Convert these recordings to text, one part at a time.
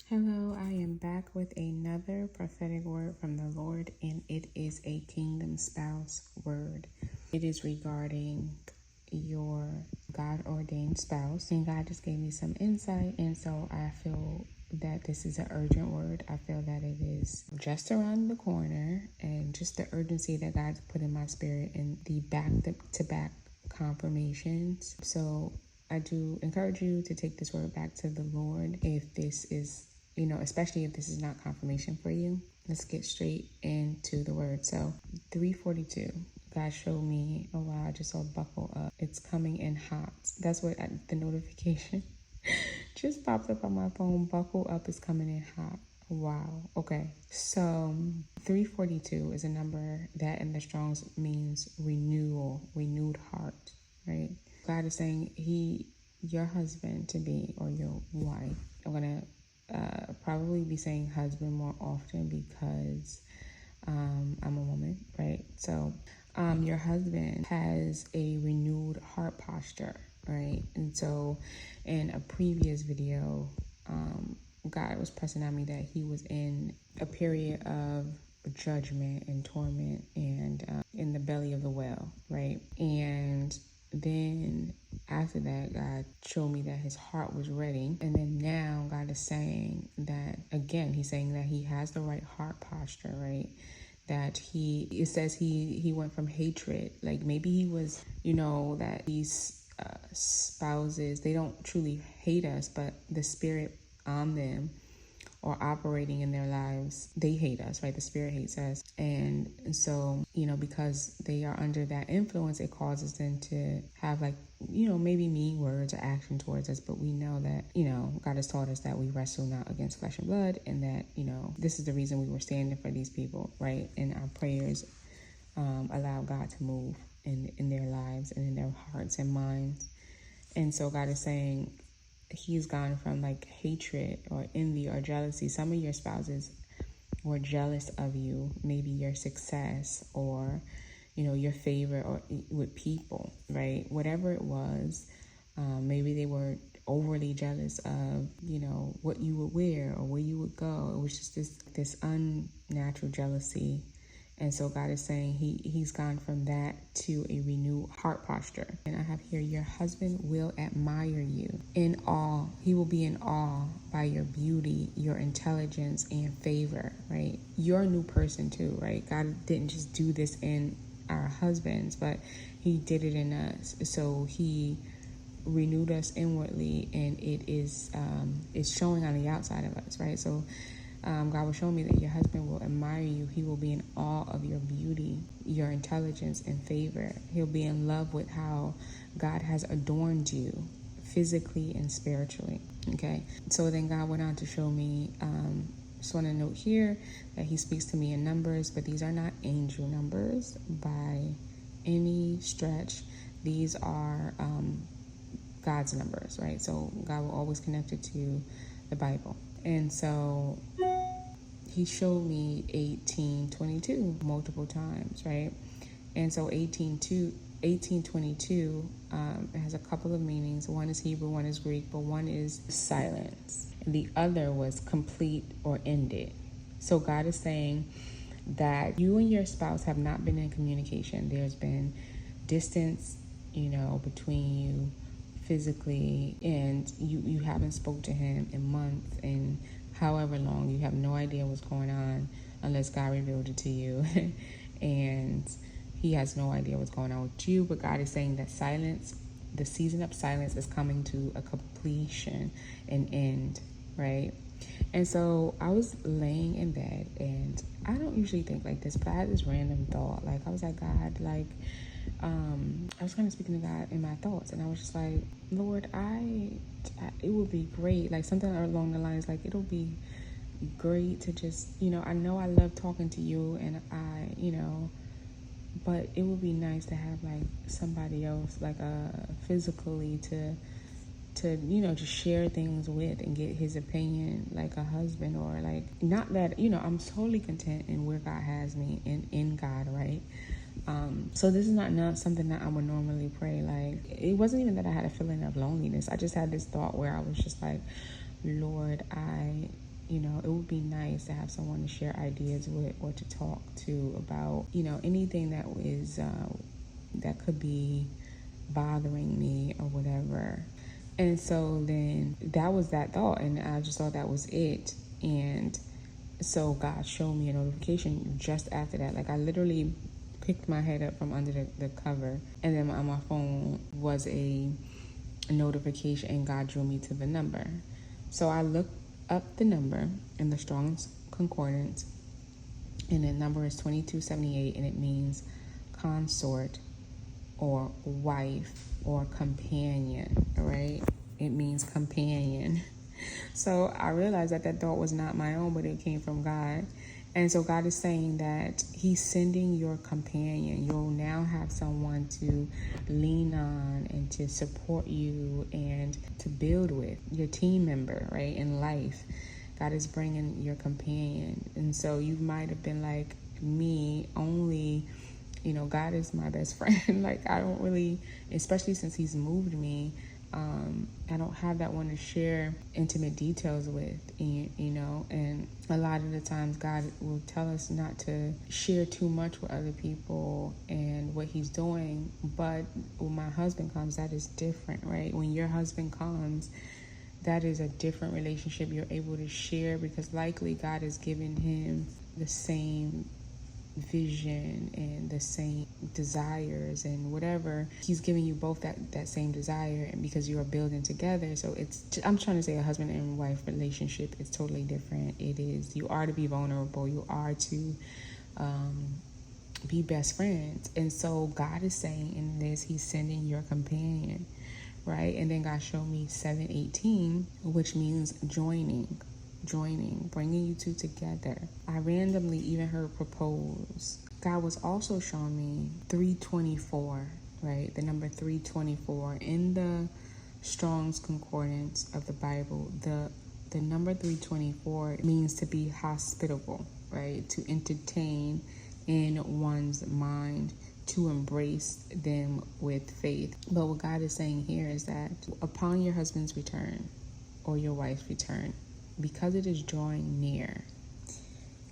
Hello, I am back with another prophetic word from the Lord, and it is a kingdom spouse word. It is regarding your God ordained spouse, and God just gave me some insight, and so I feel that this is an urgent word. I feel that it is just around the corner, and just the urgency that God's put in my spirit and the back to back confirmations. So I do encourage you to take this word back to the Lord if this is, especially if this is not confirmation for you. Let's get straight into the word. So 342, God showed me, oh wow, I just saw buckle up. It's coming in hot. That's what the notification just popped up on my phone. Buckle up is coming in hot. Wow. Okay. So 342 is a number that in the Strong's means renewal, renewed heart, right? God is saying your husband to be, or your wife. I'm going to probably be saying husband more often because I'm a woman, right? So your husband has a renewed heart posture, right? And so in a previous video, God was pressing on me that he was in a period of judgment and torment and in the belly of the whale, right? And then after that, God showed me that his heart was ready. And then now God is saying that, again, he's saying that he has the right heart posture, right? That it says he went from hatred, like maybe he was, that these spouses, they don't truly hate us, but the spirit on them or operating in their lives, they hate us, right? The spirit hates us. And so, because they are under that influence, it causes them to have maybe mean words or action towards us. But we know that, God has taught us that we wrestle not against flesh and blood, and that, this is the reason we were standing for these people, right? And our prayers allow God to move in their lives and in their hearts and minds. And so God is saying, he's gone from like hatred or envy or jealousy. Some of your spouses were jealous of you, maybe your success or, your favor or with people, right? Whatever it was, maybe they were overly jealous of, what you would wear or where you would go. It was just this unnatural jealousy. And so God is saying he's gone from that to a renewed heart posture. And I have here, your husband will admire you in awe. He will be in awe by your beauty, your intelligence, and favor, right? You're a new person too, right? God didn't just do this in our husbands, but he did it in us. So he renewed us inwardly, and it is it's showing on the outside of us, right? So God will show me that your husband will admire you. He will be in awe of your beauty, your intelligence, and favor. He'll be in love with how God has adorned you physically and spiritually. Okay. So then God went on to show me, just want to note here that he speaks to me in numbers, but these are not angel numbers by any stretch. These are God's numbers, right? So God will always connect it to the Bible. And so he showed me 1822 multiple times, right? And so 1822 has a couple of meanings. One is Hebrew, one is Greek, but one is silence. And the other was complete or ended. So God is saying that you and your spouse have not been in communication. There's been distance, between you physically, and you haven't spoke to him in months and however long. You have no idea what's going on unless God revealed it to you. And he has no idea what's going on with you. But God is saying that silence, the season of silence, is coming to a completion, an end, right? And so I was laying in bed, and I don't usually think like this, but I had this random thought. Like, I was like, God, like, I was kind of speaking to God in my thoughts, and I was just like, Lord, it would be great, like something along the lines, like, it'll be great to just, I know I love talking to you, and but it would be nice to have like somebody else, like physically to just share things with and get his opinion, like a husband, or like, not that, I'm totally content in where God has me in God, right? So this is not something that I would normally pray. Like, it wasn't even that I had a feeling of loneliness. I just had this thought where I was just like, Lord, I it would be nice to have someone to share ideas with or to talk to about, anything that is that could be bothering me or whatever. And so then that was that thought, and I just thought that was it. And so God showed me a notification just after that. Like, I literally picked my head up from under the cover, and then on my phone was a notification, and God drew me to the number. So I looked up the number in the Strong's Concordance, and the number is 2278, and it means consort or wife or companion, right? It means companion. So I realized that that thought was not my own, but it came from God. And so God is saying that he's sending your companion. You'll now have someone to lean on and to support you and to build with, your team member, right, in life. God is bringing your companion. And so you might have been like me, only, God is my best friend. Like, I don't really, especially since he's moved me, I don't have that one to share intimate details with, and a lot of the times God will tell us not to share too much with other people and what he's doing. But when my husband comes, that is different, right? When your husband comes, that is a different relationship. You're able to share because likely God has given him the same vision and the same desires and whatever. He's giving you both that same desire, and because you are building together. So I'm trying to say a husband and wife relationship is totally different. It is, you are to be vulnerable, you are to be best friends. And so God is saying in this, he's sending your companion, right? And then God showed me 718, which means joining, bringing you two together. I randomly even heard propose. God was also showing me 324, right? The number 324 in the Strong's Concordance of the Bible. The number 324 means to be hospitable, right? To entertain in one's mind, to embrace them with faith. But what God is saying here is that upon your husband's return or your wife's return, because it is drawing near,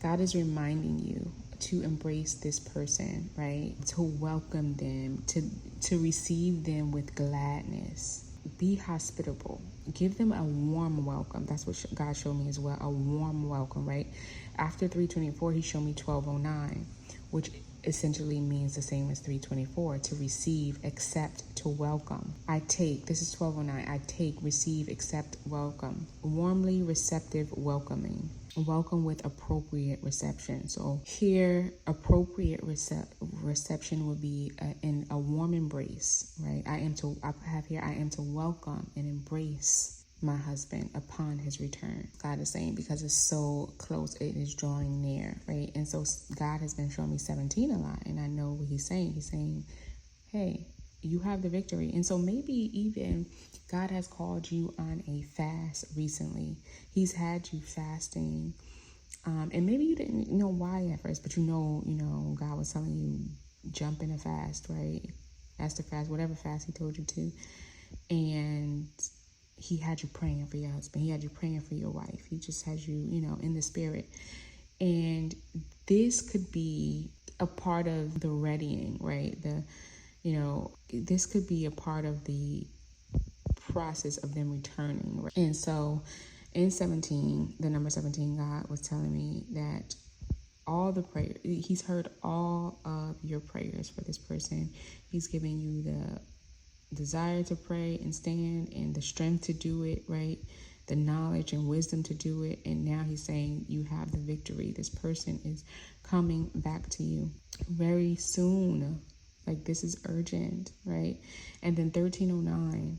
God is reminding you to embrace this person, right? To welcome them, to receive them with gladness. Be hospitable. Give them a warm welcome. That's what God showed me as well, a warm welcome, right? After 324, he showed me 1209, which essentially means the same as 324, to receive, accept, to welcome. I take, this is 1209, I take, receive, accept, welcome. Warmly receptive welcoming. Welcome with appropriate reception. So here, appropriate reception would be in a warm embrace, right? I am to welcome and embrace my husband upon his return. God is saying, because it's so close, it is drawing near, right? And so God has been showing me 17 a lot, and I know what he's saying. He's saying, hey, you have the victory. And so maybe even God has called you on a fast recently. He's had you fasting, and maybe you didn't know why at first, but God was telling you, jump in a fast, right? Ask to fast, whatever fast he told you to. And he had you praying for your husband. He had you praying for your wife. He just has you, in the spirit. And this could be a part of the readying, right? This could be a part of the process of them returning. Right? And so in 17, the number 17, God was telling me that all the prayer, he's heard all of your prayers for this person. He's giving you the desire to pray and stand and the strength to do it, right? The knowledge and wisdom to do it. And now he's saying you have the victory. This person is coming back to you very soon. Like, this is urgent, right? And then 1309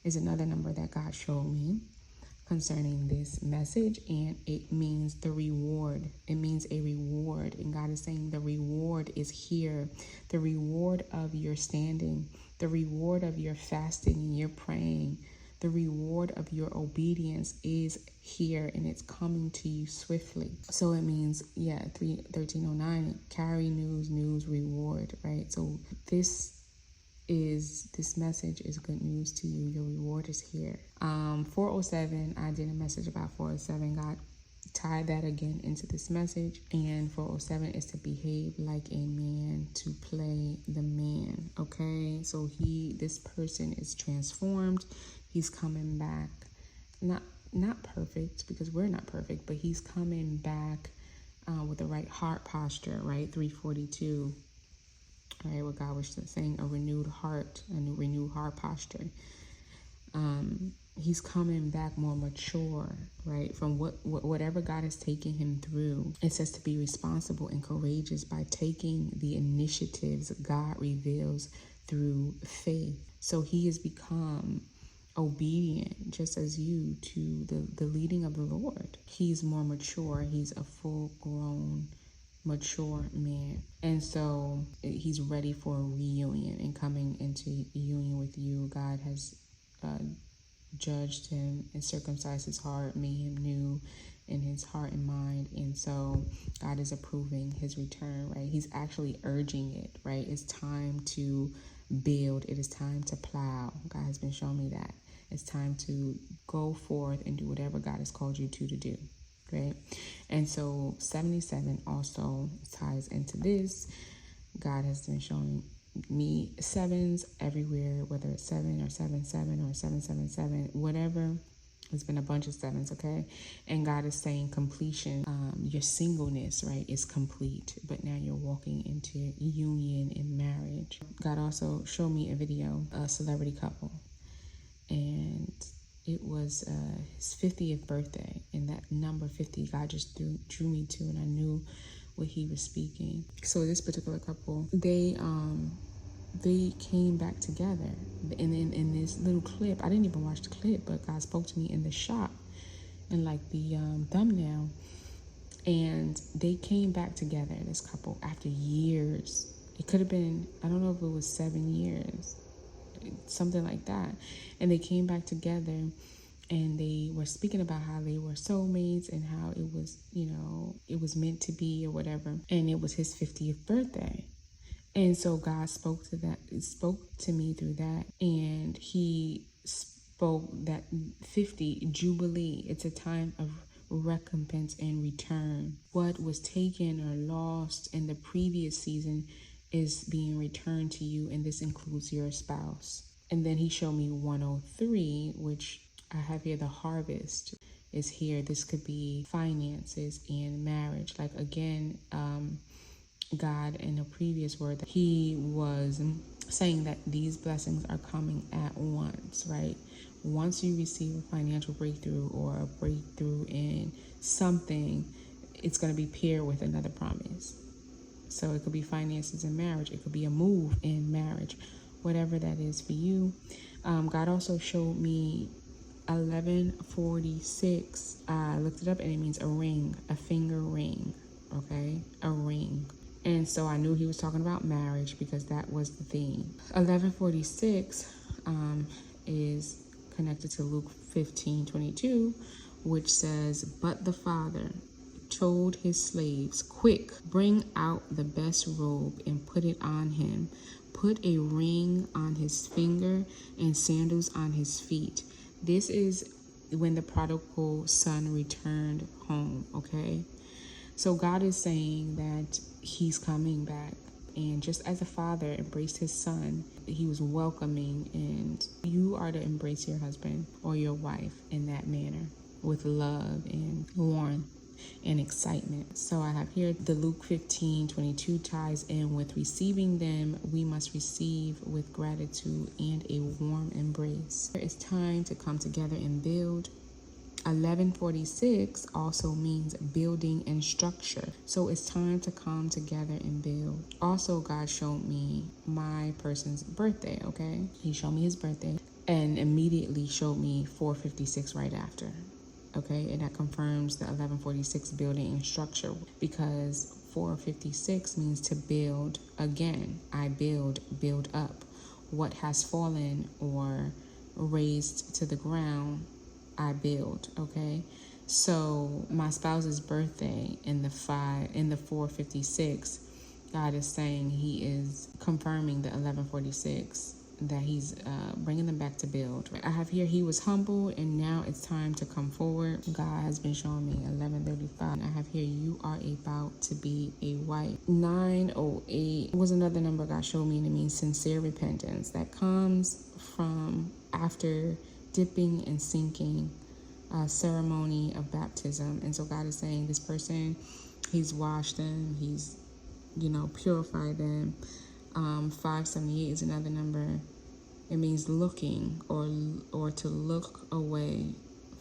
is another number that God showed me concerning this message, and it means the reward. It means a reward, and God is saying the reward is here. The reward of your standing, the reward of your fasting and your praying, the reward of your obedience is here, and it's coming to you swiftly. So it means, 1309, carry news, reward, right? So this message is good news to you. Your reward is here. 407, I did a message about 407. God tie that again into this message. And 407 is to behave like a man, to play the man. Okay, so this person is transformed. He's coming back, not perfect, because we're not perfect, but he's coming back with the right heart posture, right? 342. All right, what God was saying, a renewed heart, a renewed heart posture. He's coming back more mature, right? From whatever God has taken him through. It says to be responsible and courageous by taking the initiatives God reveals through faith. So he has become obedient, just as you, to the leading of the Lord. He's more mature. He's a full-grown, mature man. And so he's ready for a reunion and coming into union with you. God has judged him and circumcised his heart, made him new in his heart and mind. And so God is approving his return, right? He's actually urging it, right? It's time to build. It is time to plow. God has been showing me that. It's time to go forth and do whatever God has called you to do, right? And so 77 also ties into this. God has been showing me sevens everywhere, whether it's 7 or 77 or 777, whatever. It's been a bunch of sevens, okay? And God is saying completion. Your singleness, right, is complete, but now you're walking into union in marriage. God also showed me a video, a celebrity couple, and it was his 50th birthday, and that number 50, God just drew me to, and I knew what he was speaking. So this particular couple, they came back together, and then in this little clip, I didn't even watch the clip, but God spoke to me in the shop, and like the thumbnail, and they came back together, this couple, after years. It could have been, I don't know if it was 7 years, something like that. And they came back together, and they were speaking about how they were soulmates and how it was, it was meant to be or whatever. And it was his 50th birthday. And so God spoke to me through that. And he spoke that 50 Jubilee, it's a time of recompense and return. What was taken or lost in the previous season is being returned to you, and this includes your spouse. And then he showed me 103, which I have here, the harvest is here. This could be finances and marriage. Like again, God in a previous word, that he was saying that these blessings are coming at once, right? Once you receive a financial breakthrough or a breakthrough in something, it's going to be paired with another promise. So it could be finances in marriage. It could be a move in marriage, whatever that is for you. God also showed me 1146. I looked it up, and it means a ring, a finger ring, okay? A ring. And so I knew he was talking about marriage because that was the theme. 1146 is connected to Luke 15:22, which says, "But the father told his slaves, 'Quick, bring out the best robe and put it on him. Put a ring on his finger and sandals on his feet.'" This is when the prodigal son returned home, okay? So God is saying that he's coming back. And just as a father embraced his son, he was welcoming, and you are to embrace your husband or your wife in that manner, with love and warmth and excitement. So I have here the Luke 15:22 ties in with receiving them. We must receive with gratitude and a warm embrace. It's time to come together and build. 1146 also means building and structure. So it's time to come together and build. Also, God showed me my person's birthday, okay? He showed me his birthday and immediately showed me 456 right after. Okay, and that confirms the 1146 building and structure, because 456 means to build again. I build up. What has fallen or raised to the ground, I build. Okay, so my spouse's birthday in the 456, God is saying he is confirming the 1146 that he's bringing them back to build. I have here he was humble and now it's time to come forward. God has been showing me 11:35. I have here you are about to be a wife. 9:08 was another number God showed me, and it means sincere repentance that comes from after dipping and sinking, ceremony of baptism. And so God is saying this person, he's washed them, he's purified them. 578 is another number. It means looking or to look away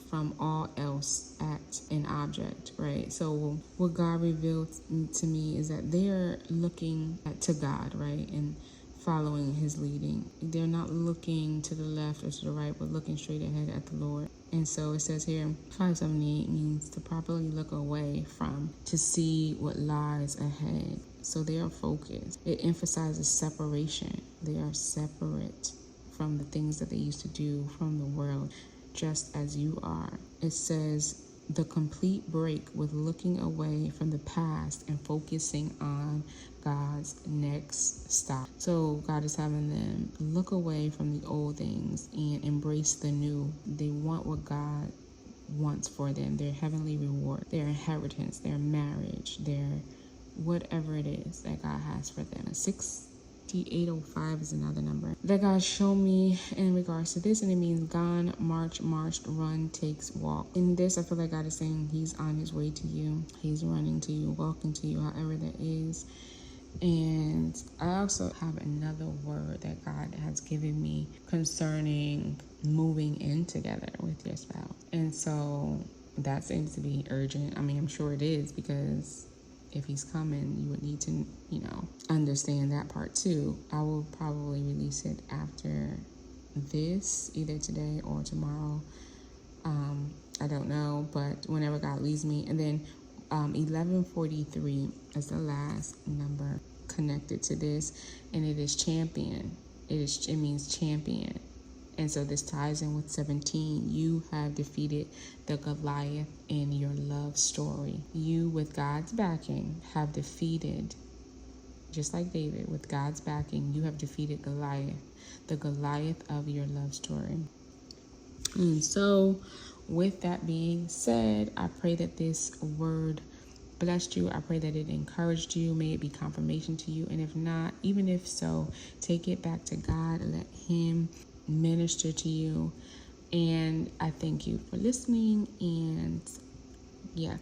from all else, act, and object, right? So what God revealed to me is that they're looking to God, right? And following his leading. They're not looking to the left or to the right, but looking straight ahead at the Lord. And so it says here, 578 means to properly look away from, to see what lies ahead. So they are focused. It emphasizes separation. They are separate from the things that they used to do, from the world, just as you are. It says the complete break with looking away from the past and focusing on God's next stop. So God is having them look away from the old things and embrace the new. They want what God wants for them, their heavenly reward, their inheritance, their marriage, their whatever it is that God has for them. 6805 is another number that God showed me in regards to this, and it means gone, march, marched, run, takes, walk. In this, I feel like God is saying he's on his way to you. He's running to you, walking to you, however that is. And I also have another word that God has given me concerning moving in together with your spouse. And so that seems to be urgent. I mean, I'm sure it is, because if he's coming, you would need to, understand that part too. I will probably release it after this, either today or tomorrow. I don't know, but whenever God leads me. And then 1143 is the last number connected to this, and it is champion. It means champion. And so this ties in with 17. You have defeated the Goliath in your love story. You, with God's backing, have defeated, just like David, with God's backing, you have defeated Goliath, the Goliath of your love story. And so with that being said, I pray that this word blessed you. I pray that it encouraged you. May it be confirmation to you. And if not, even if so, take it back to God. Let him minister to you. And I thank you for listening. And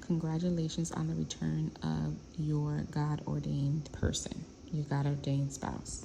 congratulations on the return of your God-ordained person, your God-ordained spouse.